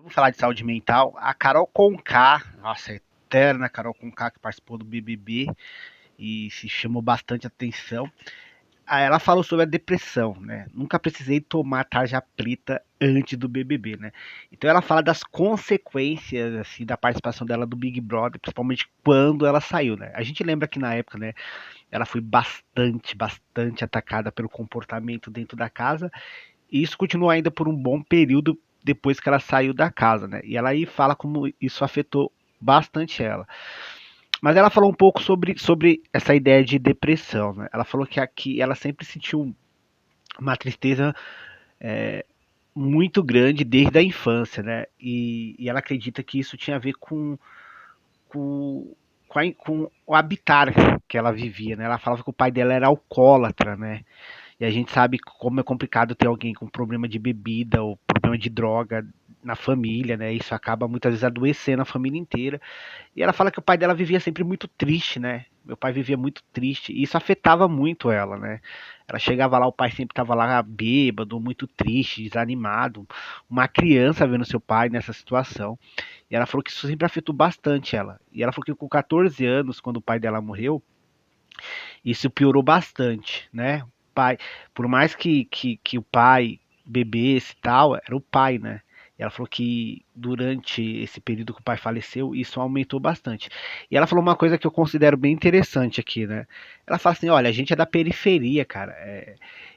Vamos falar de saúde mental. A Carol Conká, nossa, a eterna Carol Conká, que participou do BBB e se chamou bastante atenção. Ela falou sobre a depressão, né? Nunca precisei tomar tarja preta antes do BBB, né? Então ela fala das consequências assim da participação dela do Big Brother, principalmente quando ela saiu, né? A gente lembra que na época, né, ela foi bastante atacada pelo comportamento dentro da casa, e isso continuou ainda por um bom período depois que ela saiu da casa, né? E ela aí fala como isso afetou bastante ela. Mas ela falou um pouco sobre essa ideia de depressão, né? Ela falou que aqui ela sempre sentiu uma tristeza muito grande desde a infância, né? E ela acredita que isso tinha a ver com, com o habitat que ela vivia, né? Ela falava que o pai dela era alcoólatra, né? E a gente sabe como é complicado ter alguém com problema de bebida ou problema de droga na família, né? Isso acaba muitas vezes adoecendo a família inteira. E ela fala que o pai dela vivia sempre muito triste, né? Meu pai vivia muito triste. E isso afetava muito ela, né? Ela chegava lá, o pai sempre estava lá bêbado, muito triste, desanimado. Uma criança vendo seu pai nessa situação. E ela falou que isso sempre afetou bastante ela. E ela falou que com 14 anos, quando o pai dela morreu, isso piorou bastante, né? O pai, por mais que o pai bebesse e tal, era o pai, né? E ela falou que durante esse período que o pai faleceu, isso aumentou bastante. E ela falou uma coisa que eu considero bem interessante aqui, né? Ela fala assim: olha, a gente é da periferia, cara.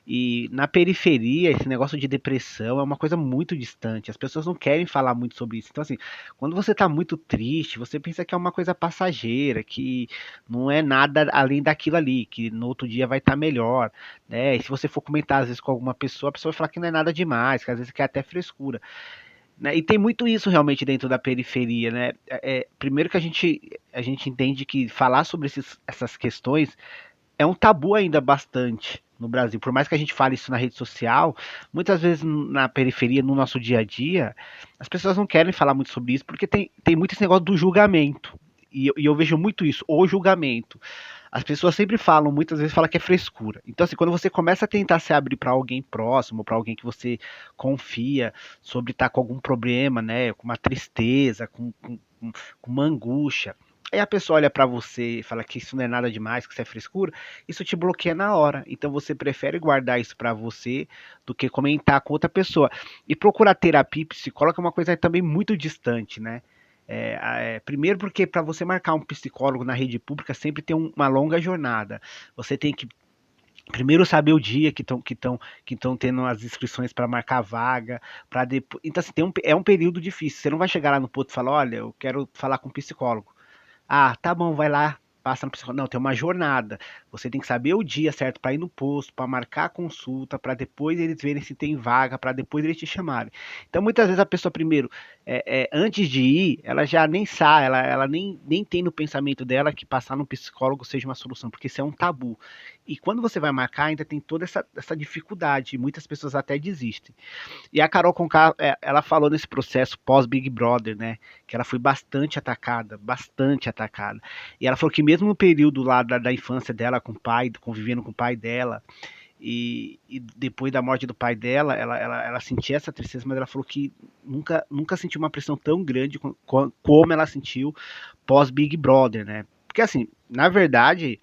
E na periferia, esse negócio de depressão é uma coisa muito distante. As pessoas não querem falar muito sobre isso. Então, assim, quando você tá muito triste, você pensa que é uma coisa passageira, que não é nada além daquilo ali, que no outro dia vai estar melhor, né? E se você for comentar às vezes com alguma pessoa, a pessoa vai falar que não é nada demais, que às vezes quer até frescura, né? E tem muito isso realmente dentro da periferia, né? Primeiro que a gente entende que falar sobre essas questões é um tabu ainda bastante no Brasil. Por mais que a gente fale isso na rede social, muitas vezes na periferia, no nosso dia a dia, as pessoas não querem falar muito sobre isso porque tem muito esse negócio do julgamento. E eu vejo muito isso, o julgamento. As pessoas sempre falam, muitas vezes falam que é frescura. Então, assim, quando você começa a tentar se abrir para alguém próximo, para alguém que você confia sobre estar com algum problema, né, com uma tristeza, com uma angústia, aí a pessoa olha para você e fala que isso não é nada demais, que isso é frescura, isso te bloqueia na hora. Então você prefere guardar isso para você do que comentar com outra pessoa. E procurar terapia e psicólogo é uma coisa também muito distante, né? Primeiro porque para você marcar um psicólogo na rede pública sempre tem uma longa jornada. Você tem que primeiro saber o dia que estão tendo as inscrições para marcar vaga, para depois. Então assim, é um período difícil. Você não vai chegar lá no ponto e falar, olha, eu quero falar com um psicólogo. Ah, tá bom, vai lá, passa no psicólogo. Não, tem uma jornada. Você tem que saber o dia certo para ir no posto, para marcar a consulta, para depois eles verem se tem vaga, para depois eles te chamarem. Então, muitas vezes a pessoa primeiro, antes de ir, ela já nem sabe, ela nem tem no pensamento dela que passar no psicólogo seja uma solução, porque isso é um tabu. E quando você vai marcar, ainda tem toda essa dificuldade, e muitas pessoas até desistem. E a Carol Conká, ela falou nesse processo pós-Big Brother, né? Que ela foi bastante atacada, bastante atacada. E ela falou que mesmo no período lá da infância dela com o pai, convivendo com o pai dela, e depois da morte do pai dela, ela sentia essa tristeza, mas ela falou que nunca sentiu uma pressão tão grande como ela sentiu pós-Big Brother, né? Porque assim, na verdade,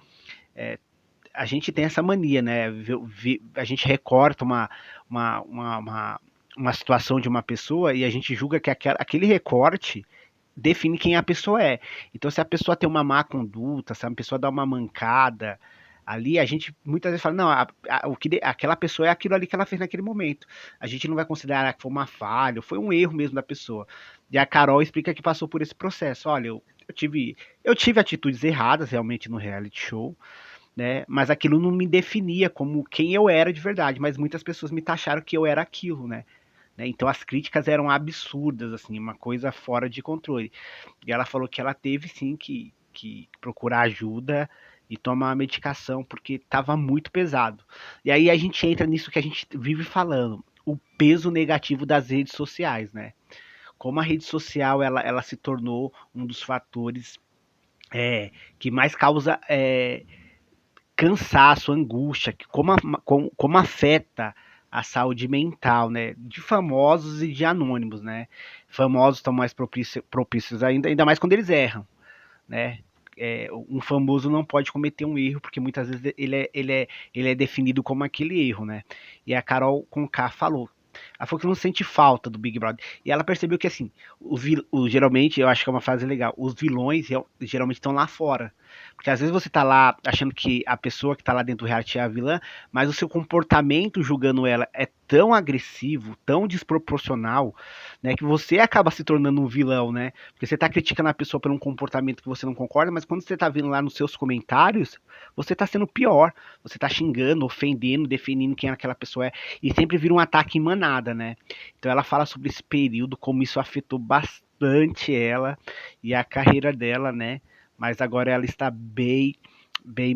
é, a gente tem essa mania, né? A gente recorta uma, uma, uma, uma situação de uma pessoa e a gente julga que aquele recorte define quem a pessoa é. Então, se a pessoa tem uma má conduta, se a pessoa dá uma mancada, ali a gente muitas vezes fala, não, aquela pessoa é aquilo ali que ela fez naquele momento. A gente não vai considerar que foi uma falha, foi um erro mesmo da pessoa. E a Carol explica que passou por esse processo. Olha, eu tive atitudes erradas realmente no reality show, né? Mas aquilo não me definia como quem eu era de verdade, mas muitas pessoas me taxaram que eu era aquilo, né? Então as críticas eram absurdas, assim, uma coisa fora de controle. E ela falou que ela teve sim que procurar ajuda e tomar uma medicação porque estava muito pesado. E aí a gente entra nisso que a gente vive falando, o peso negativo das redes sociais, né? Como a rede social ela se tornou um dos fatores que mais causa cansaço, angústia, como afeta a saúde mental, né, de famosos e de anônimos, né? Famosos estão mais propícios ainda mais quando eles erram, né? Um famoso não pode cometer um erro, porque muitas vezes ele é definido como aquele erro, né? E a Carol Conká falou. Ela falou que não sente falta do Big Brother. E ela percebeu que, assim, geralmente, eu acho que é uma frase legal, os vilões geralmente estão lá fora. Porque às vezes você tá lá achando que a pessoa que tá lá dentro do reality é a vilã, mas o seu comportamento julgando ela é tão agressivo, tão desproporcional, né, que você acaba se tornando um vilão, né? Porque você tá criticando a pessoa por um comportamento que você não concorda, mas quando você tá vendo lá nos seus comentários, você tá sendo pior. Você tá xingando, ofendendo, definindo quem aquela pessoa é, e sempre vira um ataque em manada, né? Então ela fala sobre esse período, como isso afetou bastante ela e a carreira dela, né? Mas agora ela está bem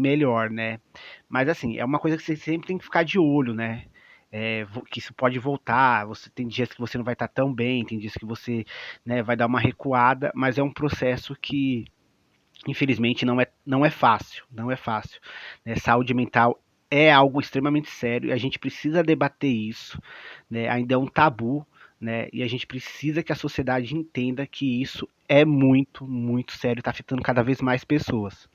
melhor, né? Mas assim, é uma coisa que você sempre tem que ficar de olho, né? Que isso pode voltar. Você tem dias que você não vai estar tão bem, tem dias que você, né, vai dar uma recuada, mas é um processo que infelizmente não é fácil, não é fácil. Né? Saúde mental é algo extremamente sério e a gente precisa debater isso, né? Ainda é um tabu, né? E a gente precisa que a sociedade entenda que isso é muito sério, está afetando cada vez mais pessoas.